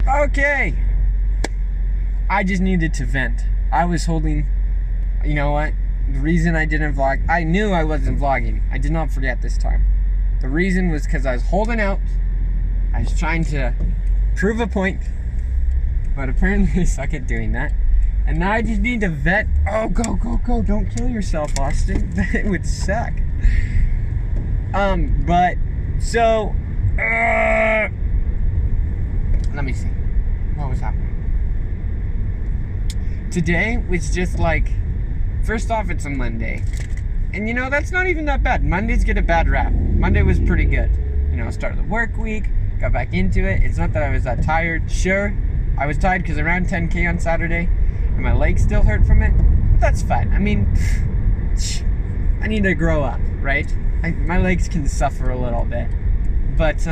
Okay. I just needed to vent. I was holding, you know what? The reason I didn't vlog, I knew I wasn't vlogging. I did not forget this time. The reason was because I was holding out. I was trying to prove a point, but apparently I suck at doing that. And now I just need to vent. Oh, go. Don't kill yourself, Austin. That would suck. Let me see. What was happening? Today was just like, first off, it's a Monday. And you know, that's not even that bad. Mondays get a bad rap. Monday was pretty good. You know, start of the work week, got back into it. It's not that I was that tired. Sure, I was tired because I ran 10K on Saturday and my legs still hurt from it. But that's fine. I mean, I need to grow up, right? My legs can suffer a little bit. But,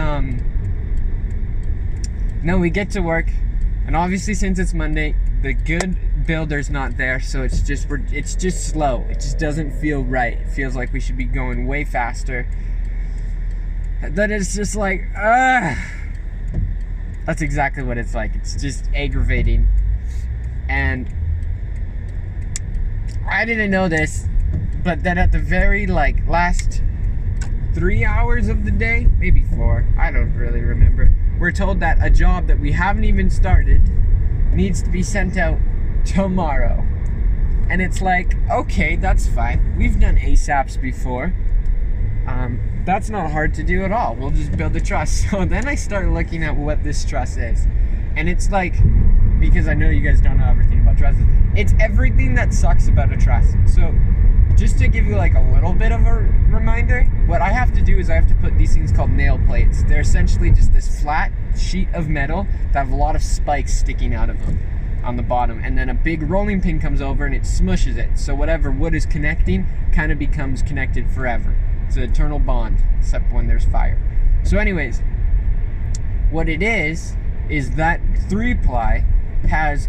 no, we get to work. And obviously, since it's Monday, the good builder's not there, so it's just slow. It just doesn't feel right. It feels like we should be going way faster. That is just like, that's exactly what it's like. It's just aggravating. And I didn't know this, but then at the very last 3 hours of the day, maybe 4, I don't really remember, we're told that a job that we haven't even started needs to be sent out tomorrow. And it's like, okay, that's fine. We've done ASAPs before. That's not hard to do at all. We'll just build a truss. So then I start looking at what this truss is. And it's like, because I know you guys don't know everything about trusses, it's everything that sucks about a truss. So just to give you like a little bit of a reminder, what I have to do is I have to put these things called nail plates. They're essentially just this flat sheet of metal that have a lot of spikes sticking out of them on the bottom, and then a big rolling pin comes over and it smushes it. So whatever wood is connecting kind of becomes connected forever. It's an eternal bond, except when there's fire. So anyways, what it is that 3-ply has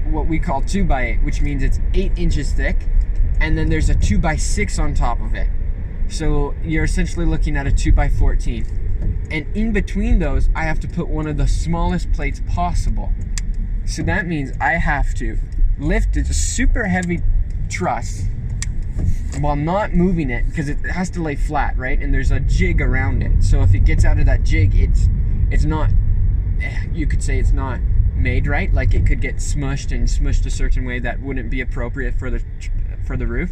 what we call 2x8, which means it's 8 inches thick, and then there's a 2x6 on top of it. So you're essentially looking at a 2x14. And in between those, I have to put one of the smallest plates possible. So that means I have to lift a super heavy truss while not moving it, because it has to lay flat, right? And there's a jig around it. So if it gets out of that jig, it's not, you could say it's not made right. Like it could get smushed a certain way that wouldn't be appropriate for the roof.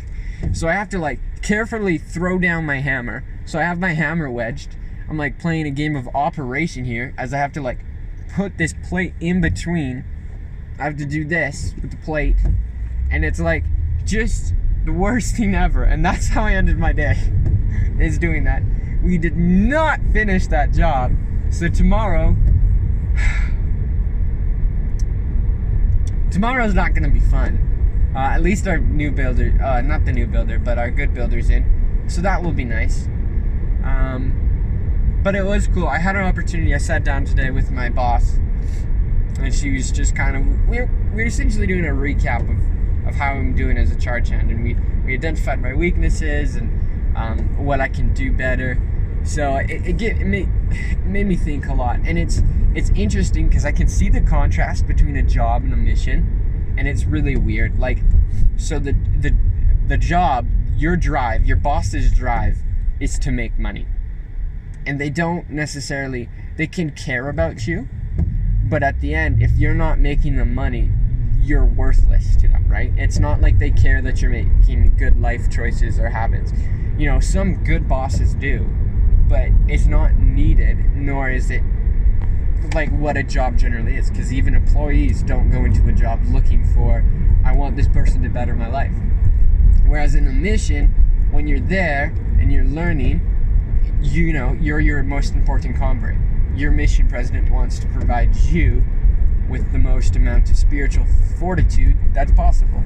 So I have to like carefully throw down my hammer. So I have my hammer wedged. I'm like playing a game of Operation here, as I have to like put this plate in between. I have to do this with the plate, and it's like just the worst thing ever. And that's how I ended my day, is doing that. We did not finish that job, so tomorrow's not gonna be fun. At least our new builder, not the new builder, but our good builder's in, so that will be nice. But it was cool. I had an opportunity. I sat down today with my boss, and she was just kind of, we're essentially doing a recap of how I'm doing as a charge hand, and we identified my weaknesses and what I can do better. So it made me think a lot, and it's interesting because I can see the contrast between a job and a mission, and it's really weird. Like, so the job, your drive, your boss's drive, is to make money, and they don't necessarily, they can care about you, but at the end, if you're not making the money, you're worthless to them, right? It's not like they care that you're making good life choices or habits. You know, some good bosses do, but it's not needed, nor is it like what a job generally is, because even employees don't go into a job looking for, I want this person to better my life. Whereas in a mission, when you're there and you're learning, you know, you're your most important convert. Your mission president wants to provide you with the most amount of spiritual fortitude that's possible.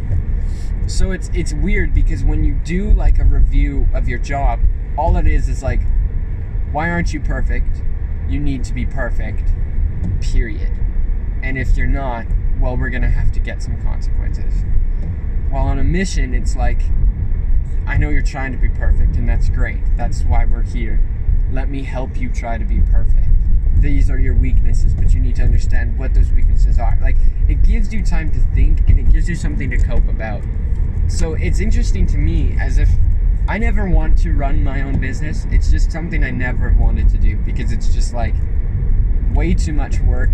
So it's weird, because when you do like a review of your job, all it is like, why aren't you perfect? You need to be perfect, period. And if you're not, well, we're gonna have to get some consequences. While on a mission, it's like, I know you're trying to be perfect, and that's great. That's why we're here. let me help you try to be perfect. These are your weaknesses, but you need to understand what those weaknesses are. Like, it gives you time to think, and it gives you something to cope about. So it's interesting to me, as if I never want to run my own business. It's just something I never wanted to do, because it's just like way too much work.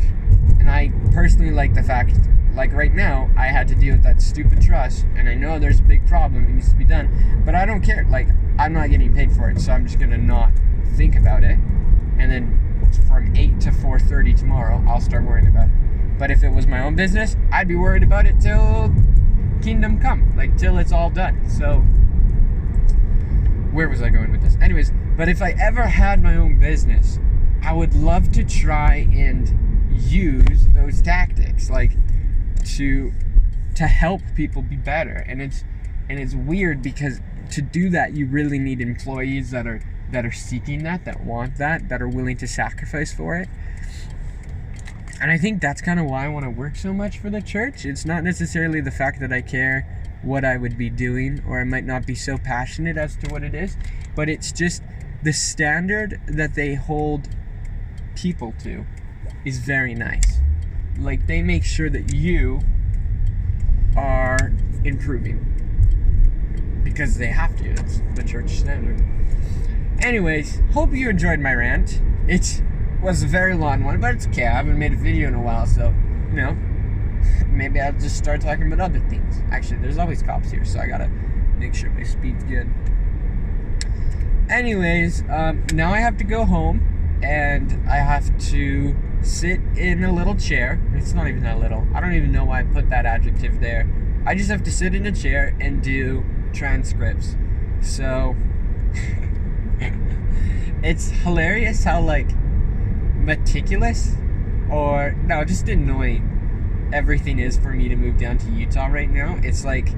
And I personally like the fact, like right now, I had to deal with that stupid trust, and I know there's a big problem, it needs to be done, but I don't care. Like, I'm not getting paid for it, so I'm just gonna not think about it, and then from 8 to 4:30 tomorrow, I'll start worrying about it. But if it was my own business, I'd be worried about it till kingdom come, like till it's all done. So where was I going with this? Anyways, but if I ever had my own business, I would love to try and use those tactics, like to help people be better. And it's weird, because to do that, you really need employees that are seeking that want that are willing to sacrifice for it. And I think that's kind of why I want to work so much for the church. It's not necessarily the fact that I care what I would be doing, or I might not be so passionate as to what it is, but it's just the standard that they hold people to is very nice. Like, they make sure that you are improving, because they have to. It's the church standard. Anyways, hope you enjoyed my rant. It was a very long one, but it's okay. I haven't made a video in a while, so, you know, maybe I'll just start talking about other things. Actually, there's always cops here, so I gotta make sure my speed's good. Anyways, now I have to go home, and I have to sit in a little chair. It's not even that little. I don't even know why I put that adjective there. I just have to sit in a chair and do transcripts. So it's hilarious how, like, meticulous, or no, just annoying everything is for me to move down to Utah right now. It's like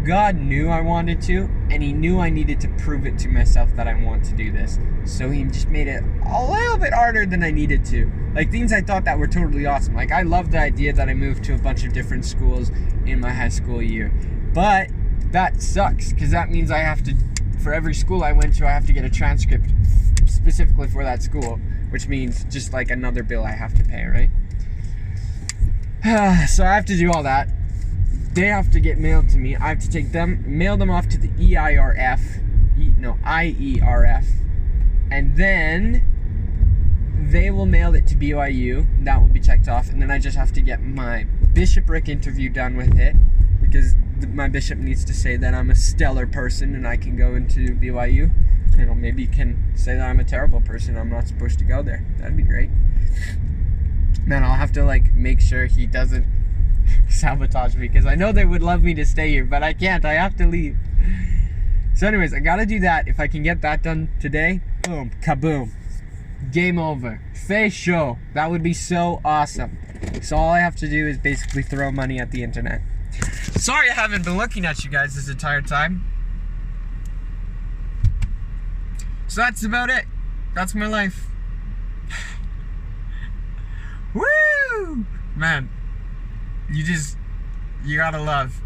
God knew I wanted to, and he knew I needed to prove it to myself that I want to do this. So he just made it a little bit harder than I needed to. Like, things I thought that were totally awesome. Like, I love the idea that I moved to a bunch of different schools in my high school year. But that sucks, because that means I have to, for every school I went to, I have to get a transcript specifically for that school, which means just like another bill I have to pay, right? So I have to do all that. They have to get mailed to me. I have to take them, mail them off to the IERF, and then they will mail it to BYU. That will be checked off, and then I just have to get my bishopric interview done with it, because my bishop needs to say that I'm a stellar person and I can go into BYU. You know, maybe he can say that I'm a terrible person, I'm not supposed to go there. That'd be great. Man, I'll have to, like, make sure he doesn't sabotage me, because I know they would love me to stay here, but I can't. I have to leave. So anyways, I gotta do that. If I can get that done today, boom, kaboom, game over, face show. That would be so awesome. So all I have to do is basically throw money at the internet. Sorry I haven't been looking at you guys this entire time. So that's about it. That's my life. Woo! Man, you gotta love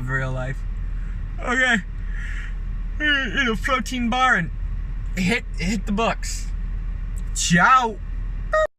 real life. Okay, eat a protein bar and hit the books. Ciao.